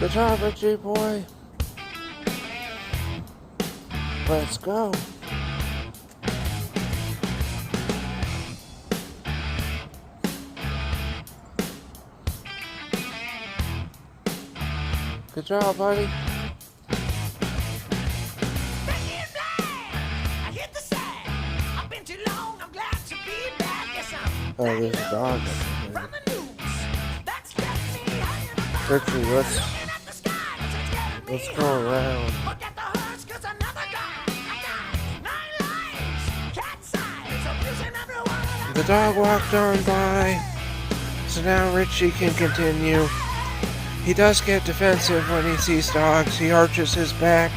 Good job, Richie boy. Let's go. Good job, buddy. Oh, there's a dog. Richie, let's go around. The dog walked on by, so now Richie can continue. He does get defensive when he sees dogs. He arches his back.